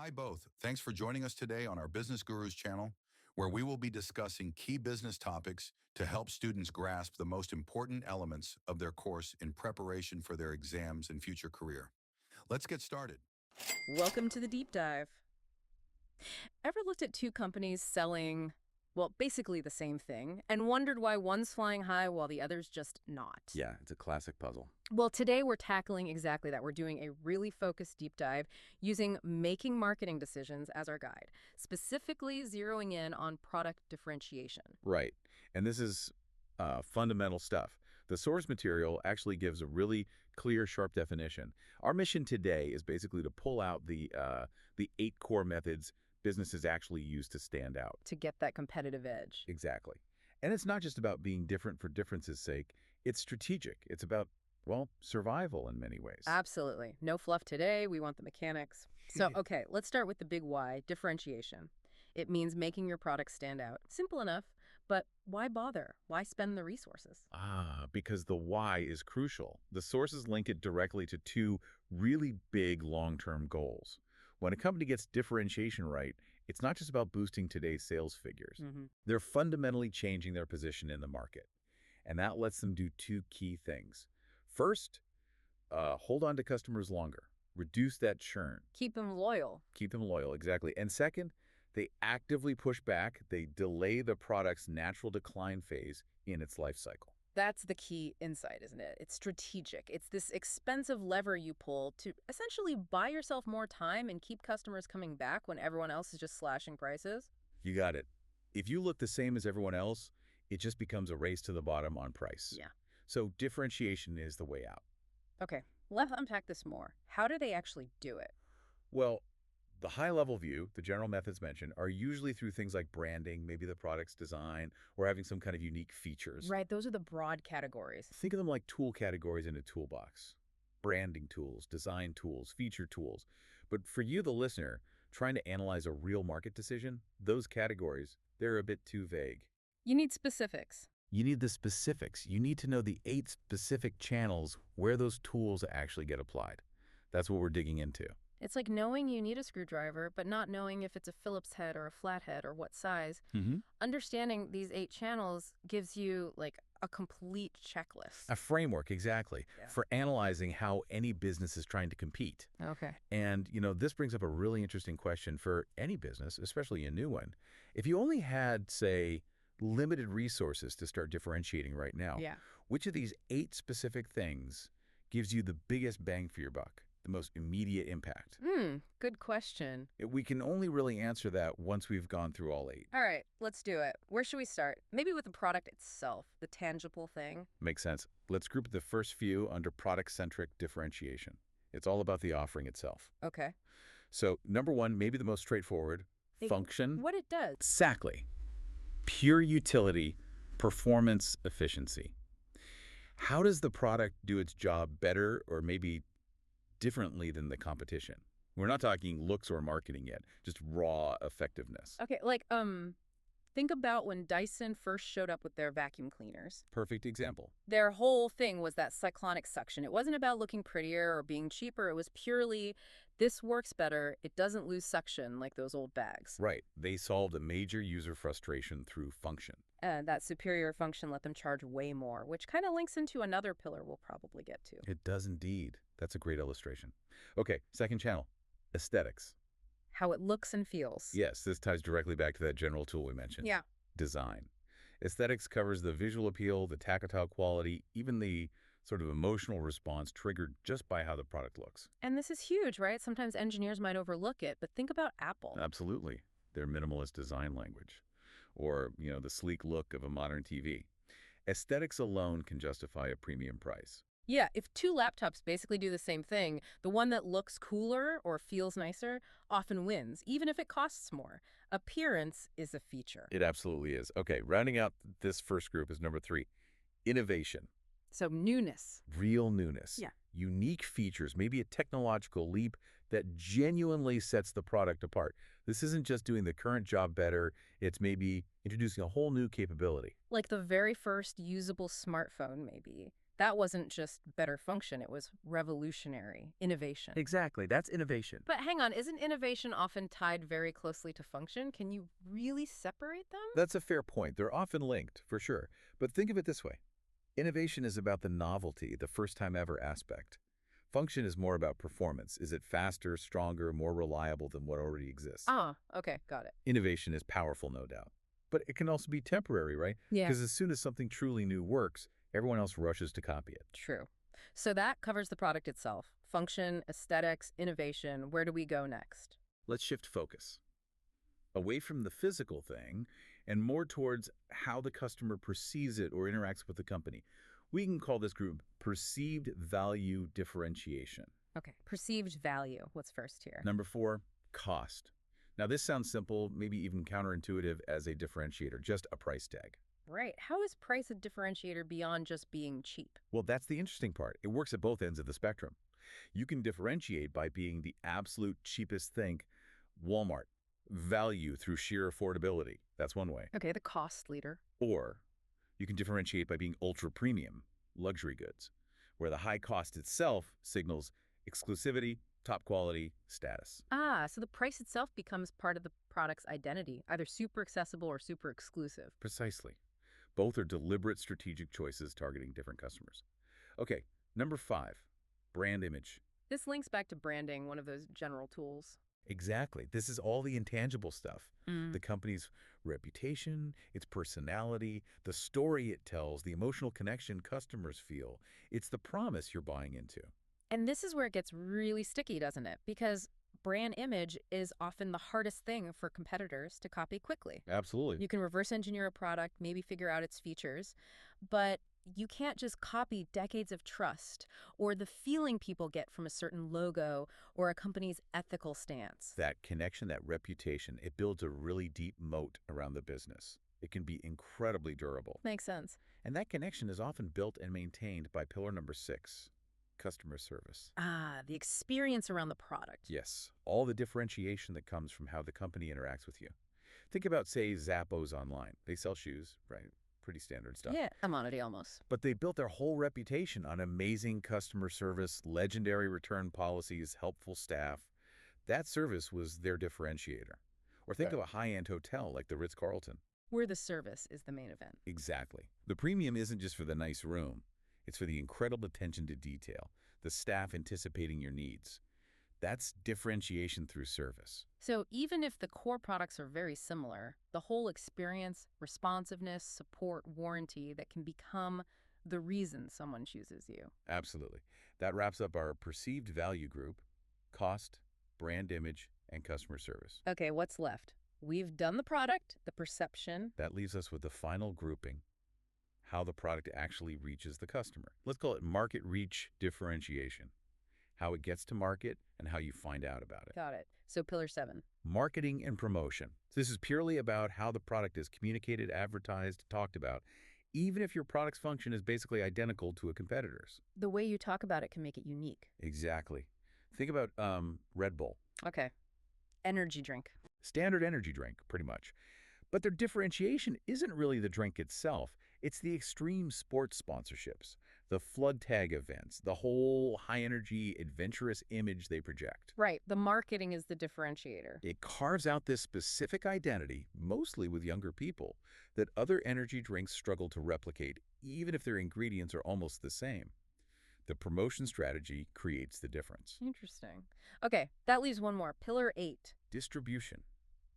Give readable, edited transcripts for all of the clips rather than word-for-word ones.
Hi, both. Thanks for joining us today on our Business Gurus channel, where we will be discussing key business topics to help students grasp the most important elements of their course in preparation for their exams and future career. Let's get started. Welcome to the deep dive. Ever looked at two companies selling, well, basically the same thing, and wondered why one's flying high while the other's just not? Yeah, it's a classic puzzle. Well, today we're tackling exactly that. We're doing a really focused deep dive using making marketing decisions as our guide, specifically zeroing in on product differentiation. Right. And this is fundamental stuff. The source material actually gives a really clear, sharp definition. Our mission today is basically to pull out the 8 core methods businesses actually use to stand out. To get that competitive edge. Exactly. And it's not just about being different for difference's sake. It's strategic. It's about, well, survival in many ways. Absolutely. No fluff today. We want the mechanics. So, okay, let's start with the big why, differentiation. It means making your product stand out. Simple enough, but why bother? Why spend the resources? Because the why is crucial. The sources link it directly to two really big long-term goals. When a company gets differentiation right, it's not just about boosting today's sales figures. They're fundamentally changing their position in the market. And that lets them do two key things. First, hold on to customers longer. Reduce that churn. Keep them loyal. Keep them loyal, exactly. And second, they actively push back. They delay the product's natural decline phase in its life cycle. That's the key insight, isn't it? It's strategic. It's this expensive lever you pull to essentially buy yourself more time and keep customers coming back when everyone else is just slashing prices. You got it. If you look the same as everyone else, it just becomes a race to the bottom on price. Yeah. So differentiation is the way out. Okay, let's unpack this more. How do they actually do it? Well, the high-level view, the general methods mentioned, are usually through things like branding, maybe the product's design, or having some kind of unique features. Right, those are the broad categories. Think of them like tool categories in a toolbox. Branding tools, design tools, feature tools. But for you, the listener, trying to analyze a real market decision, those categories, they're a bit too vague. You need specifics. You need the specifics. You need to know the 8 specific channels where those tools actually get applied. That's what we're digging into. It's like knowing you need a screwdriver, but not knowing if it's a Phillips head or a flathead or what size. Understanding these 8 channels gives you like a complete checklist. A framework, exactly, for analyzing how any business is trying to compete. Okay. And, this brings up a really interesting question for any business, especially a new one. If you only had, say, limited resources to start differentiating right now, which of these 8 specific things gives you the biggest bang for your buck, the most immediate impact? Good question. We can only really answer that once we've gone through all 8. All right, let's do it. Where should we start? Maybe with the product itself, the tangible thing. Makes sense. Let's group the first few under product-centric differentiation. It's all about the offering itself. Okay. So, number 1, maybe the most straightforward, function. What it does. Exactly. Pure utility, performance, efficiency. How does the product do its job better or maybe differently than the competition? We're not talking looks or marketing yet, just raw effectiveness. Okay, think about when Dyson first showed up with their vacuum cleaners. Perfect example. Their whole thing was that cyclonic suction. It wasn't about looking prettier or being cheaper. It was purely, this works better. It doesn't lose suction like those old bags. Right. They solved a major user frustration through function. And that superior function let them charge way more, which kind of links into another pillar we'll probably get to. It does indeed. That's a great illustration. Okay, second channel, aesthetics. How it looks and feels. Yes, this ties directly back to that general tool we mentioned. Yeah. Design. Aesthetics covers the visual appeal, the tactile quality, even the sort of emotional response triggered just by how the product looks. And this is huge, right? Sometimes engineers might overlook it, but think about Apple. Absolutely. Their minimalist design language. Or, the sleek look of a modern TV. Aesthetics alone can justify a premium price. Yeah, if 2 laptops basically do the same thing, the one that looks cooler or feels nicer often wins, even if it costs more. Appearance is a feature. It absolutely is. Okay, rounding out this first group is number 3, innovation. So newness. Real newness. Yeah. Unique features, maybe a technological leap that genuinely sets the product apart. This isn't just doing the current job better, it's maybe introducing a whole new capability. Like the very first usable smartphone, maybe. That wasn't just better function, it was revolutionary, innovation. Exactly, that's innovation. But hang on, isn't innovation often tied very closely to function? Can you really separate them? That's a fair point. They're often linked, for sure. But think of it this way. Innovation is about the novelty, the first-time-ever aspect. Function is more about performance. Is it faster, stronger, more reliable than what already exists? Ah, okay, got it. Innovation is powerful, no doubt. But it can also be temporary, right? Yeah. Because as soon as something truly new works, everyone else rushes to copy it. True. So that covers the product itself. Function, aesthetics, innovation. Where do we go next? Let's shift focus away from the physical thing and more towards how the customer perceives it or interacts with the company. We can call this group perceived value differentiation. Okay, perceived value. What's first here? Number 4, cost. Now this sounds simple, maybe even counterintuitive as a differentiator, just a price tag. Right. How is price a differentiator beyond just being cheap? Well, that's the interesting part. It works at both ends of the spectrum. You can differentiate by being the absolute cheapest thing, Walmart. Value through sheer affordability. That's one way. Okay, the cost leader. Or you can differentiate by being ultra premium, luxury goods, where the high cost itself signals exclusivity, top quality, status. Ah, so the price itself becomes part of the product's identity, either super accessible or super exclusive. Precisely. Both are deliberate strategic choices targeting different customers. Okay, number 5, brand image. This links back to branding, one of those general tools. Exactly. This is all the intangible stuff. Mm. The company's reputation, its personality, the story it tells, the emotional connection customers feel. It's the promise you're buying into. And this is where it gets really sticky, doesn't it? Because brand image is often the hardest thing for competitors to copy quickly. Absolutely. You can reverse engineer a product, maybe figure out its features, but you can't just copy decades of trust or the feeling people get from a certain logo or a company's ethical stance. That connection, that reputation, it builds a really deep moat around the business. It can be incredibly durable. Makes sense. And that connection is often built and maintained by pillar number 6, customer service. Ah, the experience around the product. Yes, all the differentiation that comes from how the company interacts with you. Think about, say, Zappos online. They sell shoes, right? Pretty standard stuff. Yeah, commodity almost. But they built their whole reputation on amazing customer service, legendary return policies, helpful staff. That service was their differentiator. Or think of a high-end hotel like the Ritz-Carlton. Where the service is the main event. Exactly. The premium isn't just for the nice room. It's for the incredible attention to detail, the staff anticipating your needs. That's differentiation through service. So even if the core products are very similar, the whole experience, responsiveness, support, warranty that can become the reason someone chooses you. Absolutely. That wraps up our perceived value group: cost, brand image, and customer service. Okay, what's left? We've done the product, the perception. That leaves us with the final grouping: how the product actually reaches the customer. Let's call it market reach differentiation. How it gets to market and how you find out about it. Got it. So pillar 7. Marketing and promotion. This is purely about how the product is communicated, advertised, talked about, even if your product's function is basically identical to a competitor's. The way you talk about it can make it unique. Exactly. Think about Red Bull. Okay. Energy drink. Standard energy drink, pretty much. But their differentiation isn't really the drink itself. It's the extreme sports sponsorships, the flood tag events, the whole high-energy, adventurous image they project. Right. The marketing is the differentiator. It carves out this specific identity, mostly with younger people, that other energy drinks struggle to replicate, even if their ingredients are almost the same. The promotion strategy creates the difference. Interesting. Okay, that leaves one more. Pillar 8. Distribution.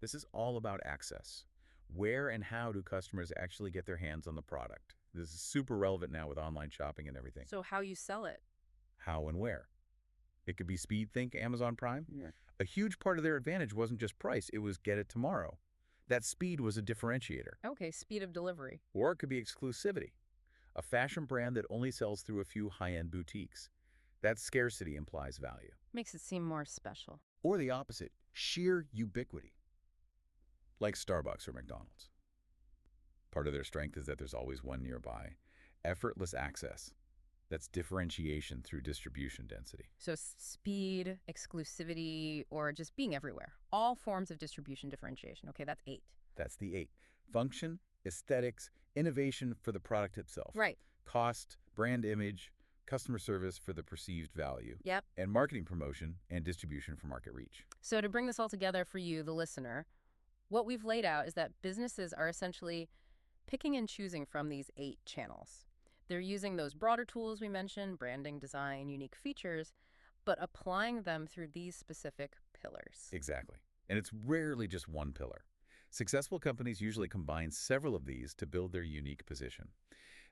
This is all about access. Where and how do customers actually get their hands on the product? This is super relevant now with online shopping and everything. So how you sell it. How and where? It could be speed, think Amazon Prime. Yeah. A huge part of their advantage wasn't just price, it was get it tomorrow. That speed was a differentiator. Okay, speed of delivery. Or it could be exclusivity. A fashion brand that only sells through a few high-end boutiques. That scarcity implies value. Makes it seem more special. Or the opposite, sheer ubiquity. Like Starbucks or McDonald's. Part of their strength is that there's always one nearby. Effortless access. That's differentiation through distribution density. So speed, exclusivity, or just being everywhere. All forms of distribution differentiation. Okay, that's 8. That's the 8. Function, aesthetics, innovation for the product itself. Right. Cost, brand image, customer service for the perceived value, Yep. and marketing promotion and distribution for market reach. So to bring this all together for you, the listener, what we've laid out is that businesses are essentially picking and choosing from these 8 channels. They're using those broader tools we mentioned, branding, design, unique features, but applying them through these specific pillars. Exactly. And it's rarely just one pillar. Successful companies usually combine several of these to build their unique position.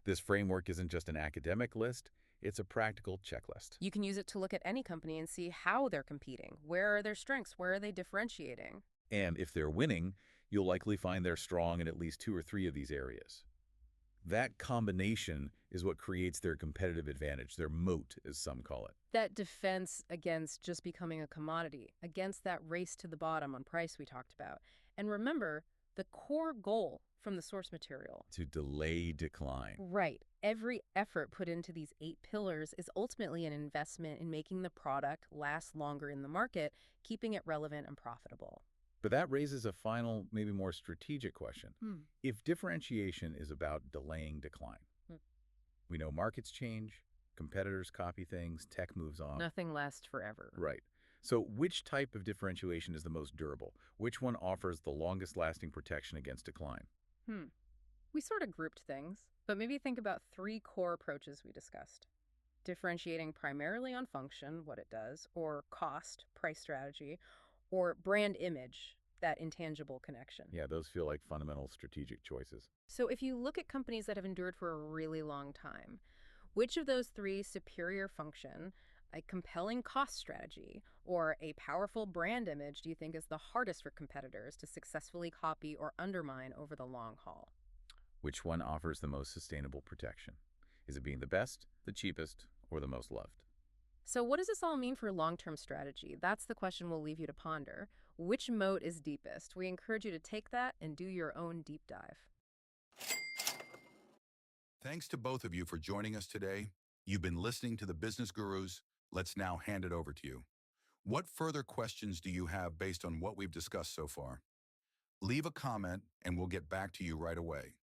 This framework isn't just an academic list, it's a practical checklist. You can use it to look at any company and see how they're competing. Where are their strengths? Where are they differentiating? And if they're winning, you'll likely find they're strong in at least 2 or 3 of these areas. That combination is what creates their competitive advantage, their moat, as some call it. That defense against just becoming a commodity, against that race to the bottom on price we talked about. And remember, the core goal from the source material. To delay decline. Right. Every effort put into these 8 pillars is ultimately an investment in making the product last longer in the market, keeping it relevant and profitable. But that raises a final, maybe more strategic question. Hmm. If differentiation is about delaying decline, Hmm. we know markets change, competitors copy things, tech moves on. Nothing lasts forever. Right. So which type of differentiation is the most durable? Which one offers the longest lasting protection against decline? We sort of grouped things, but maybe think about 3 core approaches we discussed. Differentiating primarily on function, what it does, or cost, price strategy, or brand image, that intangible connection. Yeah, those feel like fundamental strategic choices. So if you look at companies that have endured for a really long time, which of those 3, superior function, a compelling cost strategy, or a powerful brand image, do you think is the hardest for competitors to successfully copy or undermine over the long haul? Which one offers the most sustainable protection? Is it being the best, the cheapest, or the most loved? So what does this all mean for long-term strategy? That's the question we'll leave you to ponder. Which moat is deepest? We encourage you to take that and do your own deep dive. Thanks to both of you for joining us today. You've been listening to the Business Gurus. Let's now hand it over to you. What further questions do you have based on what we've discussed so far? Leave a comment and we'll get back to you right away.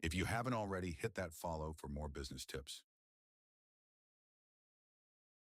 If you haven't already, hit that follow for more business tips.